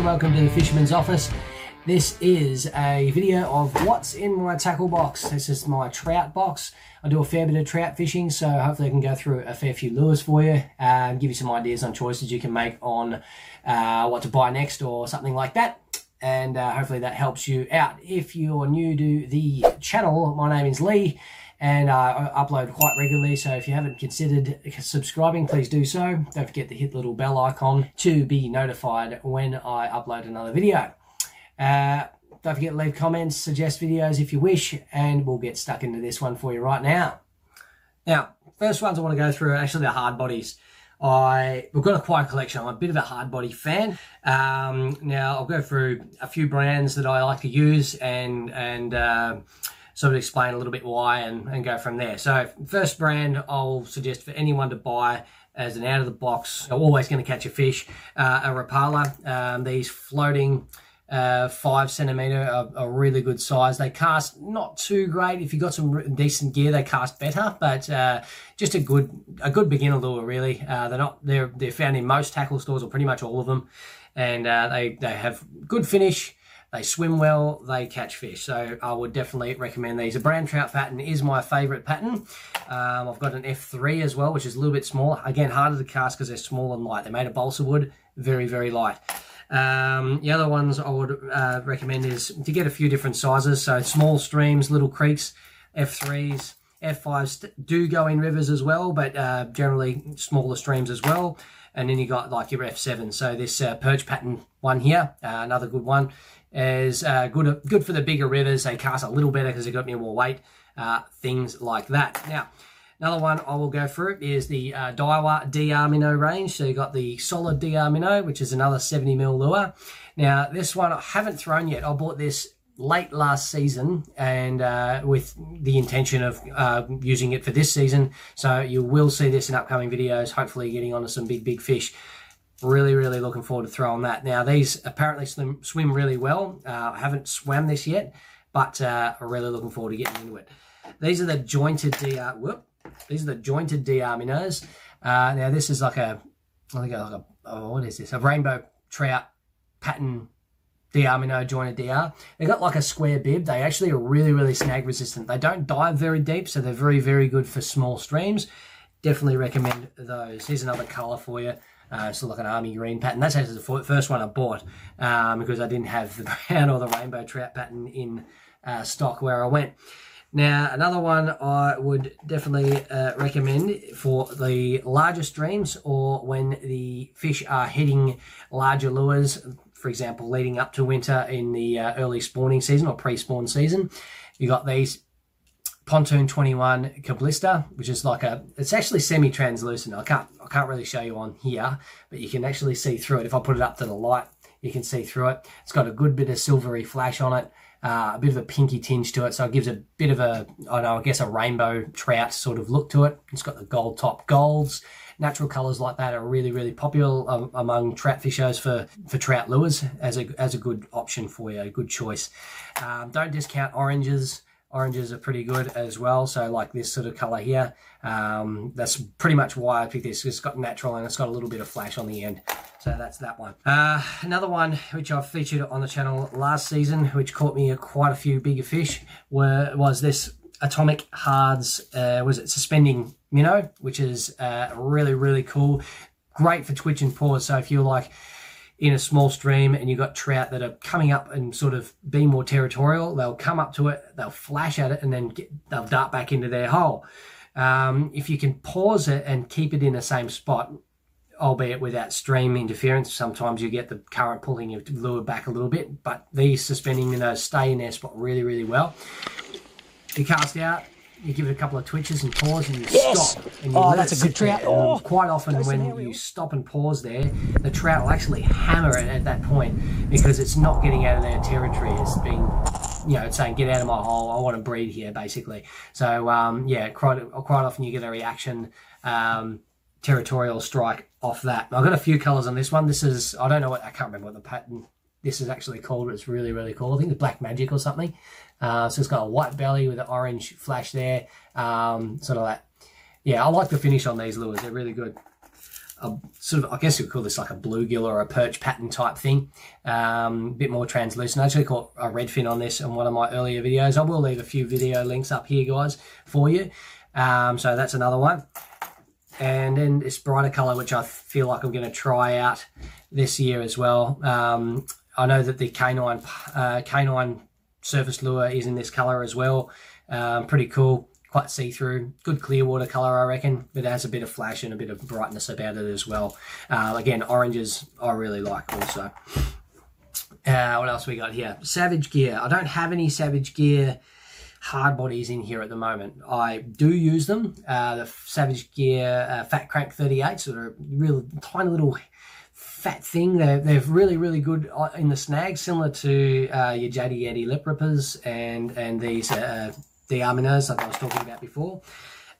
welcome to the Fisherman's office. This is a video of what's in my tackle box. This is my trout box. I do a fair bit of trout fishing, so hopefully I can go through a fair few lures for you and give you some ideas on choices you can make on what to buy next or something like that. And hopefully that helps you out. If you're new to the channel, my name is Lee and I upload quite regularly, so if you haven't considered subscribing, please do so. Don't forget to hit the little bell icon to be notified when I upload another video. Don't forget to leave comments, suggest videos if you wish, and we'll get stuck into this one for you right now. Now, first ones I want to go through are actually the hard bodies. We've got quite a collection. I'm a bit of a hard body fan. Now I'll go through a few brands that I like to use and sort of explain a little bit why and go from there. So first brand I'll suggest for anyone to buy as an out of the box, you're always going to catch a fish, a Rapala. These floating 5 centimeter are a really good size. They cast not too great. If you've got some decent gear, they cast better, but just a good beginner lure, really. They're found in most tackle stores, or pretty much all of them, and they have good finish. They swim well, they catch fish, so I would definitely recommend these. A brown trout pattern is my favourite pattern. I've got an F3 as well, which is a little bit smaller. Again, harder to cast because they're small and light. They're made of balsa wood, very, very light. The other ones I would recommend is to get a few different sizes. So small streams, little creeks, F3s, F5s do go in rivers as well, but generally smaller streams as well. And then you got like your F7. So this perch pattern one here, another good one, is good for the bigger rivers. They cast a little better because they've got more weight, things like that. Now, another one I will go through is the Daiwa DR Minnow range. So you got the solid DR Minnow, which is another 70mm lure. Now, this one I haven't thrown yet. I bought this late last season and with the intention of using it for this season. So you will see this in upcoming videos, hopefully getting onto some big fish. Really, really looking forward to throwing that. Now, these apparently swim really well. I haven't swam this yet, but I'm really looking forward to getting into it. These are the jointed DR. These are the jointed DR minnows. Now, this is like what is this? A rainbow trout pattern DR minnow, jointed DR. They've got like a square bib. They actually are really, really snag resistant. They don't dive very deep, so they're very, very good for small streams. Definitely recommend those. Here's another color for you. It's like an army green pattern. That's actually the first one I bought because I didn't have the brown or the rainbow trout pattern in stock where I went. Now, another one I would definitely recommend for the larger streams or when the fish are hitting larger lures, for example, leading up to winter in the early spawning season or pre-spawn season. You got these Pontoon 21 Cablista, which is like it's actually semi-translucent. I can't really show you on here, but you can actually see through it. If I put it up to the light, you can see through it. It's got a good bit of silvery flash on it. A bit of a pinky tinge to it, so it gives a bit of I guess a rainbow trout sort of look to it. It's got the gold top golds. Natural colours like that are really, really popular among trout fishers for trout lures as a good option for you, a good choice. Don't discount oranges. Oranges are pretty good as well, so like this sort of colour here. That's pretty much why I picked this. It's got natural and it's got a little bit of flash on the end. So that's that one. Another one which I've featured on the channel last season, which caught me quite a few bigger fish, was this Atomic Hardz, was it suspending minnow, which is really, really cool. Great for twitch and pause. So if you're like in a small stream and you've got trout that are coming up and sort of being more territorial, they'll come up to it, they'll flash at it, and then they'll dart back into their hole. If you can pause it and keep it in the same spot, albeit without stream interference, sometimes you get the current pulling your lure back a little bit, but these suspending minnows stay in their spot really, really well. You cast out, you give it a couple of twitches and pause, and you stop. And you that's a good trout. Quite often when you stop and pause there, the trout will actually hammer it at that point because it's not getting out of their territory. It's being, it's saying, get out of my hole, I want to breed here, basically. So, quite often you get a reaction, territorial strike off that. I've got a few colours on this one. This is, I can't remember what the pattern this is actually called, but it's really, really cool. I think it's Black Magic or something. So it's got a white belly with an orange flash there. Sort of that. Yeah, I like the finish on these lures. They're really good. sort of, I guess you would call this like a bluegill or a perch pattern type thing. A bit more translucent. I actually caught a redfin on this in one of my earlier videos. I will leave a few video links up here, guys, for you. So that's another one. And then this brighter color, which I feel like I'm going to try out this year as well. I know that the K9 surface lure is in this color as well. Pretty cool, quite see-through, good clear water color, I reckon, but it has a bit of flash and a bit of brightness about it as well. Again, oranges I really like also. What else we got here? Savage Gear. I don't have any Savage Gear hard bodies in here at the moment. I do use them. The Savage Gear Fat Crank 38, sort of real tiny little fat thing. They're really, really good in the snags, similar to your JD Eddy Lip Rippas and these DR Minnows like I was talking about before.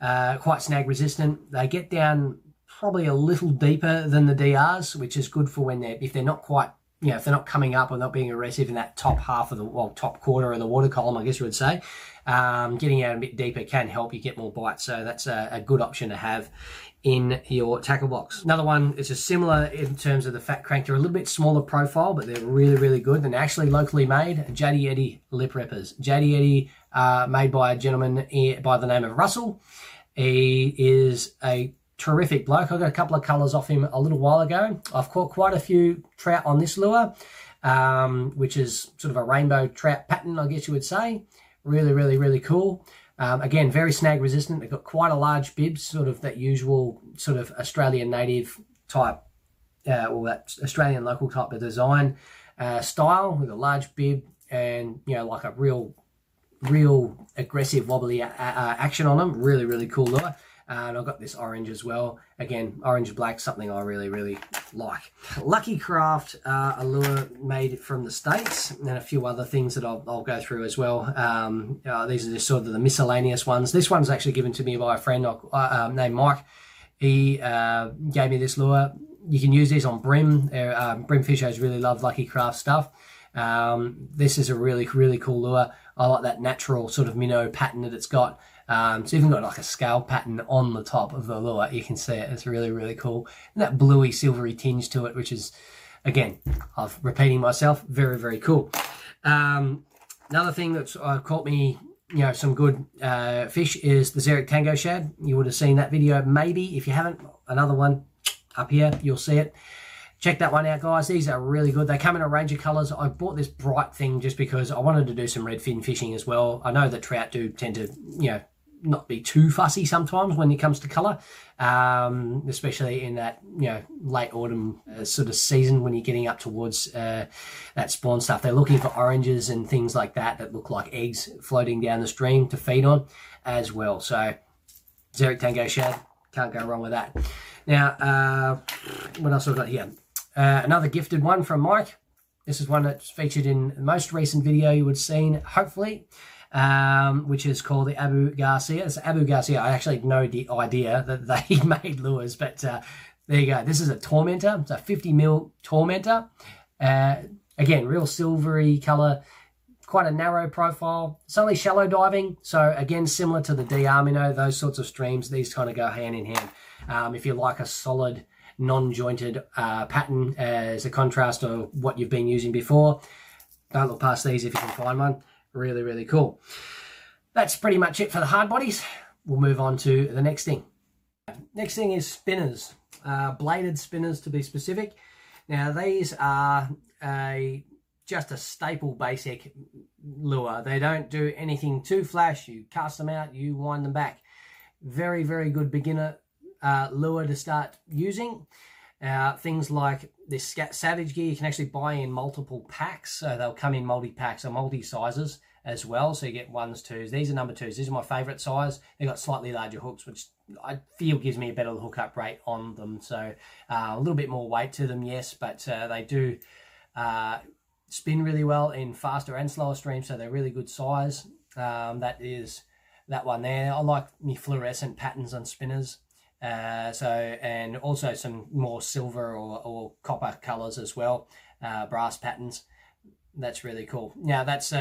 Quite snag resistant. They get down probably a little deeper than the DRs, which is good for when if they're not quite, you know, if they're not coming up or not being aggressive in that top half of the, well, top quarter of the water column, I guess you would say. Getting out a bit deeper can help you get more bites, so that's a good option to have in your tackle box. Another one is just similar in terms of the Fat Crank. They're a little bit smaller profile, but they're really, really good. And actually locally made, JD Eddy Lip Rippas. JD Eddy, made by a gentleman by the name of Russell. He is a terrific bloke. I got a couple of colours off him a little while ago. I've caught quite a few trout on this lure, which is sort of a rainbow trout pattern, I guess you would say. Really, really, really cool. Again, very snag resistant. They've got quite a large bib, sort of that usual sort of Australian native type, or that Australian local type of design style, with a large bib and, you know, like a real aggressive wobbly action on them. Really, really cool lure. And I've got this orange as well. Again, orange black, something I really, really like. Lucky Craft, a lure made from the States, and a few other things that I'll go through as well. These are just sort of the miscellaneous ones. This one's actually given to me by a friend named Mike. He gave me this lure. You can use these on bream. Bream fishers really love Lucky Craft stuff. This is a really, really cool lure. I like that natural sort of minnow pattern that it's got. It's even got like a scale pattern on the top of the lure. You can see it. It's really, really cool. And that bluey, silvery tinge to it, which is, again, I'm repeating myself, very, very cool. Another thing that's caught me, you know, some good fish is the Zerek Tango Shad. You would have seen that video maybe. If you haven't, another one up here, you'll see it. Check that one out, guys. These are really good. They come in a range of colours. I bought this bright thing just because I wanted to do some redfin fishing as well. I know that trout do tend to, you know, not be too fussy sometimes when it comes to colour, especially in that, you know, late autumn sort of season when you're getting up towards that spawn stuff. They're looking for oranges and things like that look like eggs floating down the stream to feed on as well. So Zerek Tango Shad, can't go wrong with that. Now, what else have I got here? Another gifted one from Mike. This is one that's featured in the most recent video you would have seen, hopefully, which is called the Abu Garcia. It's Abu Garcia. I actually had no idea that they made lures, but there you go. This is a Tormentor. It's a 50mm Tormentor. Again, real silvery color, quite a narrow profile. It's only shallow diving, so again, similar to the DR Minnow, those sorts of streams, these kind of go hand in hand. If you like a solid, non-jointed pattern as a contrast to what you've been using before, don't look past these if you can find one. Really, really cool. That's pretty much it for the hard bodies. We'll move on to the next thing. Next thing is spinners, bladed spinners to be specific. Now these are just a staple basic lure. They don't do anything too flash. You cast them out, you wind them back. Very, very good beginner lure to start using. Things like this Savage Gear, you can actually buy in multiple packs, so they'll come in multi-packs or multi-sizes as well, so you get 1s, 2s. These are number 2s. These are my favourite size. They've got slightly larger hooks, which I feel gives me a better hookup rate on them, so a little bit more weight to them, yes, but they do spin really well in faster and slower streams, so they're really good size. That is that one there. I like me fluorescent patterns on spinners. And also some more silver or copper colors as well, brass patterns. That's really cool. Now that's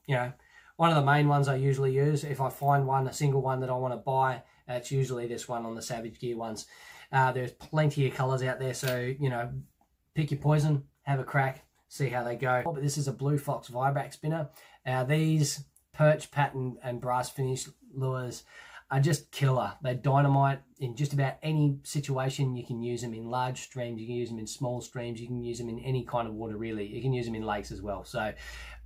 you know, one of the main ones I usually use. If I find one, a single one that I want to buy It's usually this one on the Savage Gear ones. There's plenty of colors out there, so you know, pick your poison, have a crack, see how they go. But this is a Bluefox Vibrax spinner. These perch pattern and brass finish lures are just killer. They're dynamite in just about any situation. You can use them in large streams, you can use them in small streams, you can use them in any kind of water really. You can use them in lakes as well. So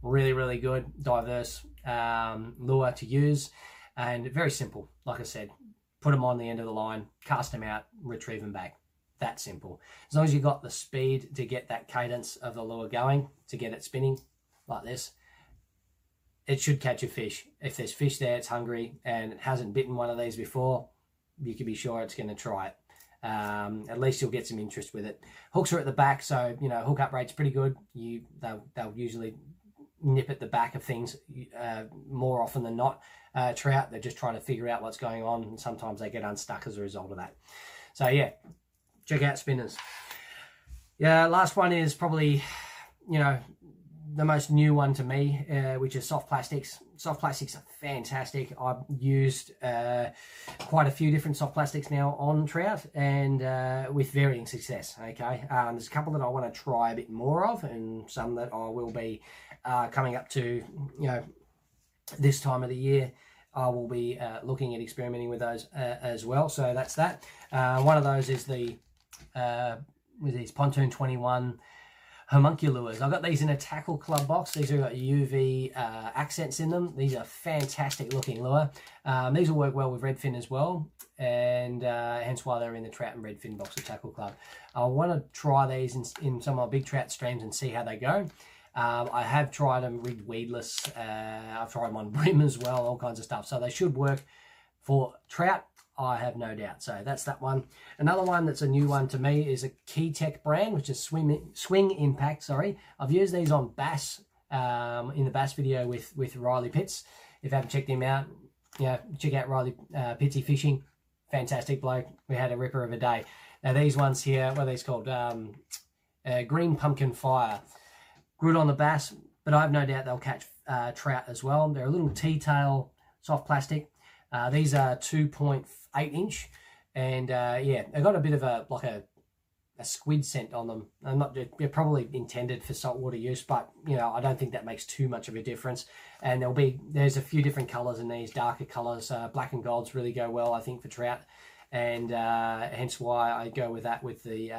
really, really good, diverse lure to use, and very simple. Like I said, put them on the end of the line, cast them out, retrieve them back. That simple. As long as you've got the speed to get that cadence of the lure going, to get it spinning like this, it should catch a fish. If there's fish there, it's hungry, and it hasn't bitten one of these before, you can be sure it's going to try it. At least you'll get some interest with it. Hooks are at the back, so you know, hookup rate's pretty good. They'll usually nip at the back of things more often than not. Trout, they're just trying to figure out what's going on, and sometimes they get unstuck as a result of that. So yeah, check out spinners. Yeah, last one is probably, you know, the most new one to me, which is soft plastics. Soft plastics are fantastic. I've used quite a few different soft plastics now on trout, and with varying success. Okay, there's a couple that I want to try a bit more of, and some that I will be coming up to, you know, this time of the year. I will be looking at experimenting with those as well. So that's that. One of those is the with these Pontoon 21 Homunculures. I've got these in a tackle club box. These have got UV accents in them. These are fantastic looking lure. These will work well with redfin as well, and hence why they're in the trout and redfin box of tackle club. I want to try these in some of my big trout streams and see how they go. I have tried them rigged weedless. I've tried them on brim as well, all kinds of stuff. So they should work for trout, I have no doubt. So that's that one. Another one that's a new one to me is a Keitech brand, which is Swing Impact. Sorry, I've used these on bass in the bass video with Riley Pitts. If you haven't checked him out, yeah, check out Riley Pittsy Fishing. Fantastic bloke. We had a ripper of a day. Now these ones here, what are these called? Green Pumpkin Fire. Good on the bass, but I have no doubt they'll catch trout as well. They're a little T-Tail soft plastic. These are 2.8 inch, and yeah, they've got a bit of a squid scent on them. They're probably intended for saltwater use, but you know, I don't think that makes too much of a difference. And there's a few different colors in these, darker colors. Black and golds really go well, I think, for trout, and hence why I go with that with the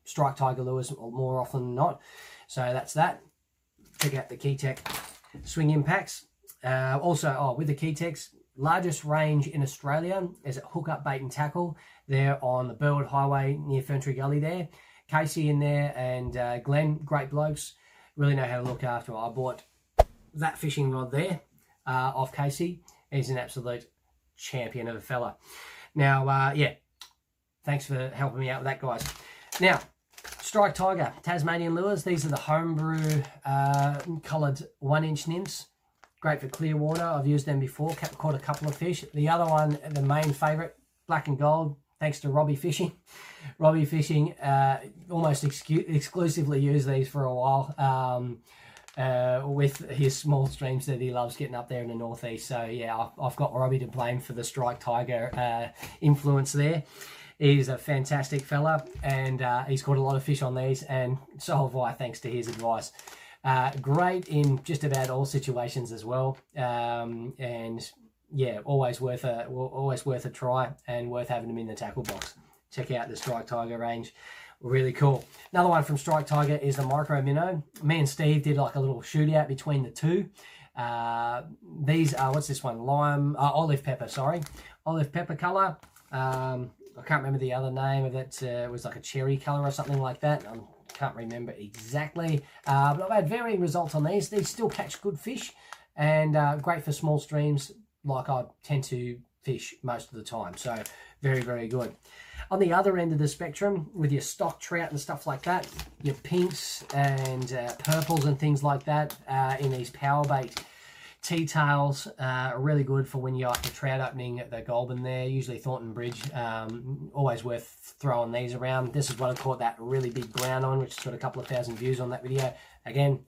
Strike Tiger lures more often than not. So that's that. Check out the Keitech Swing Impacts. Also, with the Keitechs, largest range in Australia is at Hookup Bait and Tackle. They're on the Burwood Highway near Ferntree Gully there. Casey in there and Glenn, great blokes, really know how to look after it. I bought that fishing rod there off Casey. He's an absolute champion of a fella. Now, yeah, thanks for helping me out with that, guys. Now, Strike Tiger, Tasmanian lures. These are the homebrew coloured 1-inch nymphs. Great for clear water. I've used them before, caught a couple of fish. The other one, the main favourite, black and gold, thanks to Robbie Fishing. Robbie Fishing almost exclusively used these for a while with his small streams that he loves getting up there in the northeast. So yeah, I've got Robbie to blame for the Strike Tiger influence there. He's a fantastic fella, and he's caught a lot of fish on these, and so have I, thanks to his advice. Great in just about all situations as well, and yeah, always worth a try, and worth having them in the tackle box. Check out the Strike Tiger range, really cool. Another one from Strike Tiger is the Micro Minnow. Me and Steve did like a little shootout between the two. These are, what's this one? Olive pepper, sorry, olive pepper color. I can't remember the other name of it. It was like a cherry color or something like that. I can't remember exactly. But I've had varying results on these. These still catch good fish, and great for small streams like I tend to fish most of the time. So very, very good. On the other end of the spectrum, with your stock trout and stuff like that, your pinks and purples and things like that in these Powerbait T-Tails are really good for when you're at the trout opening at the Goulburn there, usually Thornton Bridge. Always worth throwing these around. This is what I caught that really big brown on, which has got a couple of thousand views on that video. Again,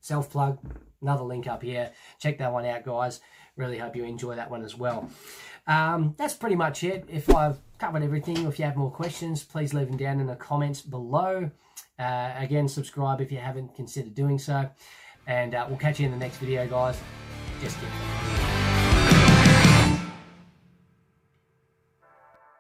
self-plug, another link up here. Check that one out, guys. Really hope you enjoy that one as well. That's pretty much it. If I've covered everything, or if you have more questions, please leave them down in the comments below. Again, subscribe if you haven't considered doing so. And we'll catch you in the next video, guys. Just kidding.